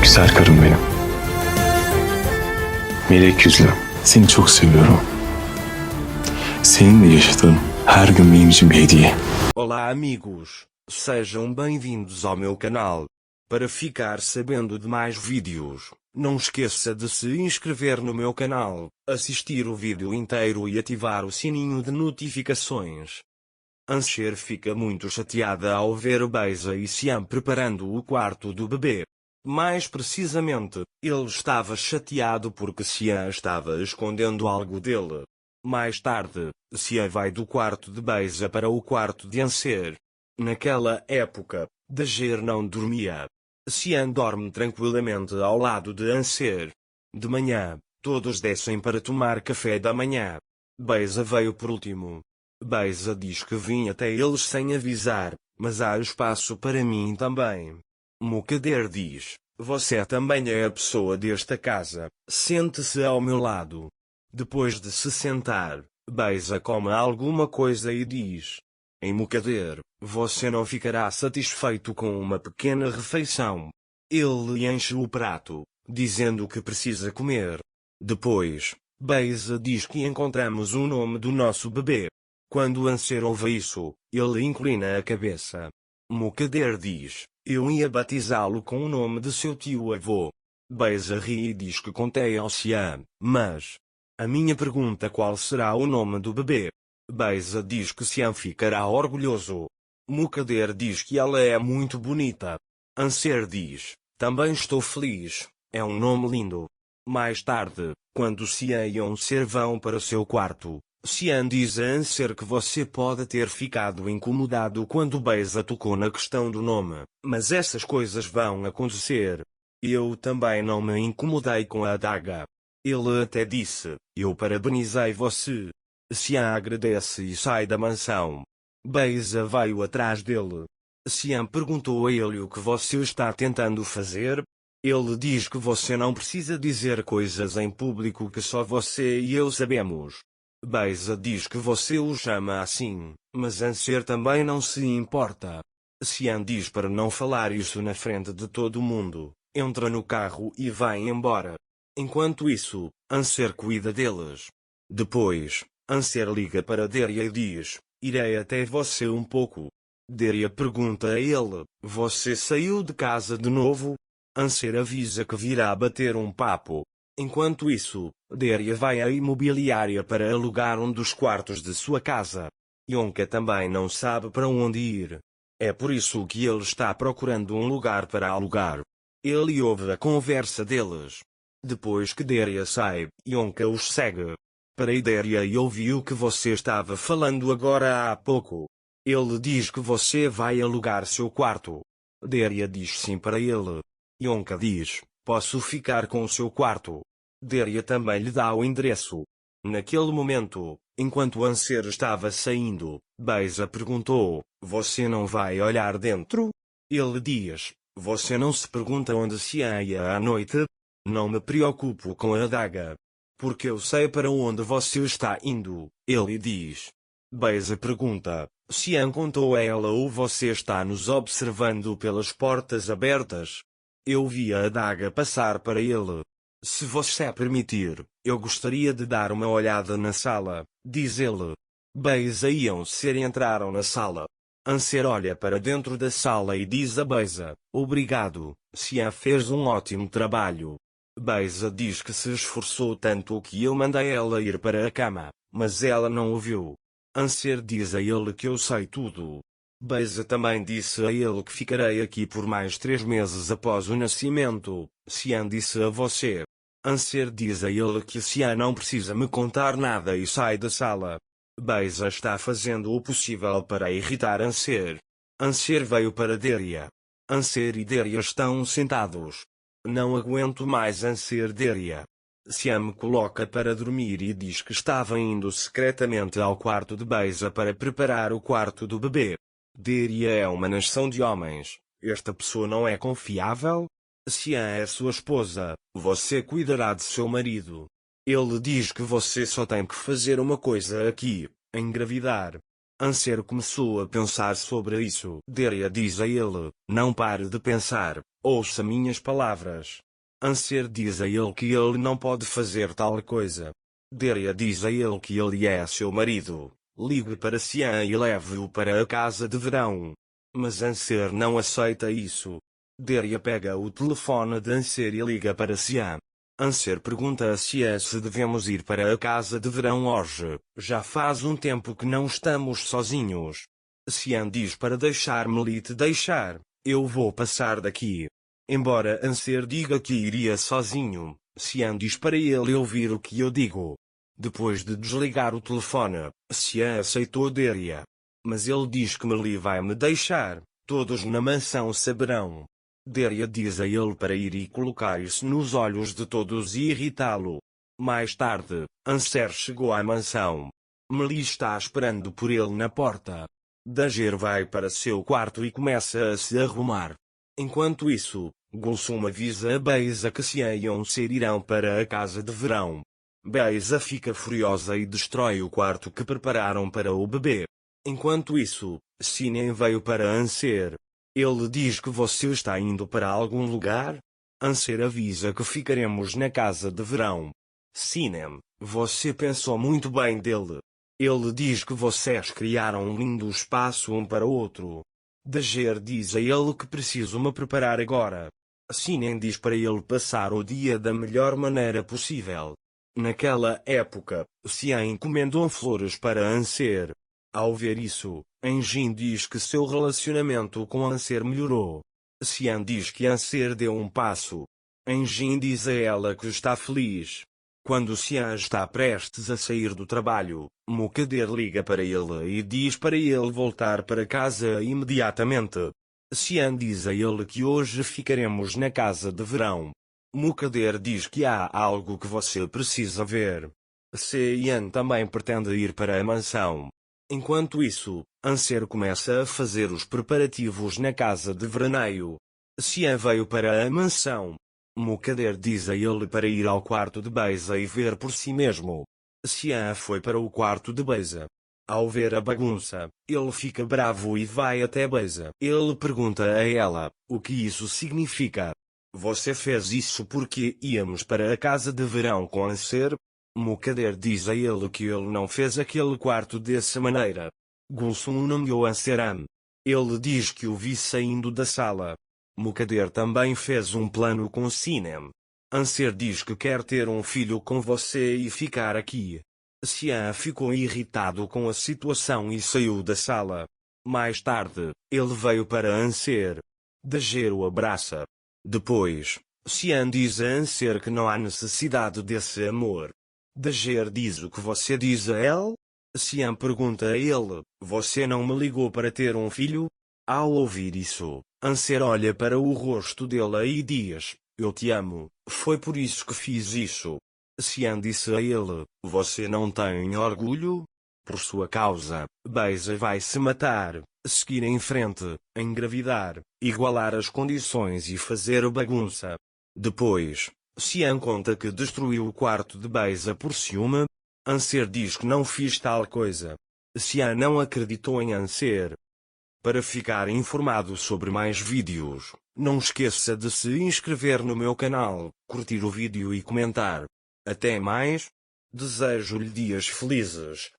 Güzel karım benim. Melek yüzlü. Seni çok seviyorum. Seninle yaşadığım her gün benim için bir hediye. Olá amigos, sejam bem-vindos ao meu canal. Para ficar sabendo de mais vídeos, não esqueça de se inscrever no meu canal, assistir o vídeo inteiro e ativar o sininho de notificações. Ansher fica muito chateada ao ver Beisa e Sian preparando o quarto do bebê. Mais precisamente, ele estava chateado porque Sian estava escondendo algo dele. Mais tarde, Sian vai do quarto de Beisa para o quarto de Ansher. Naquela época, Dager não dormia. Sian dorme tranquilamente ao lado de Ansher. De manhã, todos descem para tomar café da manhã. Beisa veio por último. Beisa diz que vinha até eles sem avisar, mas há espaço para mim também. Mukader diz, você também é a pessoa desta casa, sente-se ao meu lado. Depois de se sentar, Beisa come alguma coisa e diz, em Mukader, você não ficará satisfeito com uma pequena refeição. Ele enche o prato, dizendo que precisa comer. Depois, Beisa diz que encontramos o nome do nosso bebê. Quando Ansher ouve isso, ele inclina a cabeça. Mukader diz, eu ia batizá-lo com o nome de seu tio-avô. Beisa ri e diz que contei ao Sian, mas... A minha pergunta qual será o nome do bebê? Beisa diz que Sian ficará orgulhoso. Mukader diz que ela é muito bonita. Ansher diz, também estou feliz, é um nome lindo. Mais tarde, quando Sian e Ansher vão para seu quarto, Sian diz a Ansher que você pode ter ficado incomodado quando Beisa tocou na questão do nome, mas essas coisas vão acontecer. Eu também não me incomodei com a adaga. Ele até disse, eu parabenizei você. Sian agradece e sai da mansão. Beisa veio atrás dele. Sian perguntou a ele o que você está tentando fazer. Ele diz que você não precisa dizer coisas em público que só você e eu sabemos. Beisa diz que você o chama assim, mas Ansher também não se importa. Sian diz para não falar isso na frente de todo mundo, entra no carro e vai embora. Enquanto isso, Ansher cuida deles. Depois, Ansher liga para Deria e diz, irei até você um pouco. Deria pergunta a ele, você saiu de casa de novo? Ansher avisa que virá bater um papo. Enquanto isso, Deria vai à imobiliária para alugar um dos quartos de sua casa. Yonka também não sabe para onde ir. É por isso que ele está procurando um lugar para alugar. Ele ouve a conversa deles. Depois que Deria sai, Yonka os segue. Parei Deria e ouvi o que você estava falando agora há pouco. Ele diz que você vai alugar seu quarto. Deria diz sim para ele. Yonka diz, posso ficar com o seu quarto. Deria também lhe dá o endereço. Naquele momento, enquanto Ansher estava saindo, Beisa perguntou, você não vai olhar dentro? Ele diz, você não se pergunta onde se ia à noite? Não me preocupo com a adaga. Porque eu sei para onde você está indo, ele diz. Beisa pergunta, Sian contou a ela ou você está nos observando pelas portas abertas? Eu vi a adaga passar para ele. Se você permitir, eu gostaria de dar uma olhada na sala, diz ele. Beisa e Ansher entraram na sala. Ansher olha para dentro da sala e diz a Beisa, obrigado, Sian fez um ótimo trabalho. Beisa diz que se esforçou tanto que eu mandei ela ir para a cama, mas ela não ouviu. Ansher diz a ele que eu sei tudo. Beisa também disse a ele que ficarei aqui por mais 3 meses após o nascimento. Sian disse a você. Ansher diz a ele que Sian não precisa me contar nada e sai da sala. Beisa está fazendo o possível para irritar Ansher. Ansher veio para Deria. Ansher e Deria estão sentados. Não aguento mais Ansher Deria. Sian me coloca para dormir e diz que estava indo secretamente ao quarto de Beisa para preparar o quarto do bebê. Deria é uma nação de homens. Esta pessoa não é confiável? Sian é sua esposa, você cuidará de seu marido. Ele diz que você só tem que fazer uma coisa aqui, engravidar. Anser começou a pensar sobre isso. Deria diz a ele, não pare de pensar, ouça minhas palavras. Anser diz a ele que ele não pode fazer tal coisa. Deria diz a ele que ele é seu marido. Ligue para Xian e leve-o para a casa de verão. Mas Anser não aceita isso. Deria pega o telefone de Anser e liga para Xian. Anser pergunta a Xian se devemos ir para a casa de verão hoje. Já faz um tempo que não estamos sozinhos. Xian diz para deixar-me lhe te deixar. Eu vou passar daqui. Embora Anser diga que iria sozinho, Xian diz para ele ouvir o que eu digo. Depois de desligar o telefone, Xian aceitou Deria. Mas ele diz que Meli vai me deixar, todos na mansão saberão. Deria diz a ele para ir e colocar-se nos olhos de todos e irritá-lo. Mais tarde, Anser chegou à mansão. Meli está esperando por ele na porta. Dager vai para seu quarto e começa a se arrumar. Enquanto isso, Gulsum avisa a Beisa que Xian e Anser irão para a casa de verão. Beisa fica furiosa e destrói o quarto que prepararam para o bebê. Enquanto isso, Sinem veio para Anser. Ele diz que você está indo para algum lugar? Anser avisa que ficaremos na casa de verão. Sinem, você pensou muito bem dele. Ele diz que vocês criaram um lindo espaço um para o outro. Dager diz a ele que preciso me preparar agora. Sinem diz para ele passar o dia da melhor maneira possível. Naquela época, Xian encomendou flores para Anser. Ao ver isso, Enjin diz que seu relacionamento com Anser melhorou. Xian diz que Anser deu um passo. Enjin diz a ela que está feliz. Quando Xian está prestes a sair do trabalho, Mukader liga para ele e diz para ele voltar para casa imediatamente. Xian diz a ele que hoje ficaremos na casa de verão. Mukader diz que há algo que você precisa ver. Xian também pretende ir para a mansão. Enquanto isso, Anser começa a fazer os preparativos na casa de veraneio. Xian veio para a mansão. Mukader diz a ele para ir ao quarto de Beisa e ver por si mesmo. Xian foi para o quarto de Beisa. Ao ver a bagunça, ele fica bravo e vai até Beisa. Ele pergunta a ela, o que isso significa? Você fez isso porque íamos para a casa de verão com Anser? Mukader diz a ele que ele não fez aquele quarto dessa maneira. Gulsum nomeou Anseram. Ele diz que o vi saindo da sala. Mukader também fez um plano com Sinem. Anser diz que quer ter um filho com você e ficar aqui. Xian ficou irritado com a situação e saiu da sala. Mais tarde, ele veio para Anser. Dager o abraça. Depois, Xian diz a Anser que não há necessidade desse amor. Dager diz o que você diz a ele? Xian pergunta a ele, você não me ligou para ter um filho? Ao ouvir isso, Anser olha para o rosto dele e diz, eu te amo, foi por isso que fiz isso. Xian disse a ele, você não tem orgulho? Por sua causa, Beisa vai se matar, seguir em frente, engravidar, igualar as condições e fazer bagunça. Depois, Xian conta que destruiu o quarto de Beisa por ciúme. Anser diz que não fiz tal coisa. Xian não acreditou em Anser. Para ficar informado sobre mais vídeos, não esqueça de se inscrever no meu canal, curtir o vídeo e comentar. Até mais. Desejo-lhe dias felizes.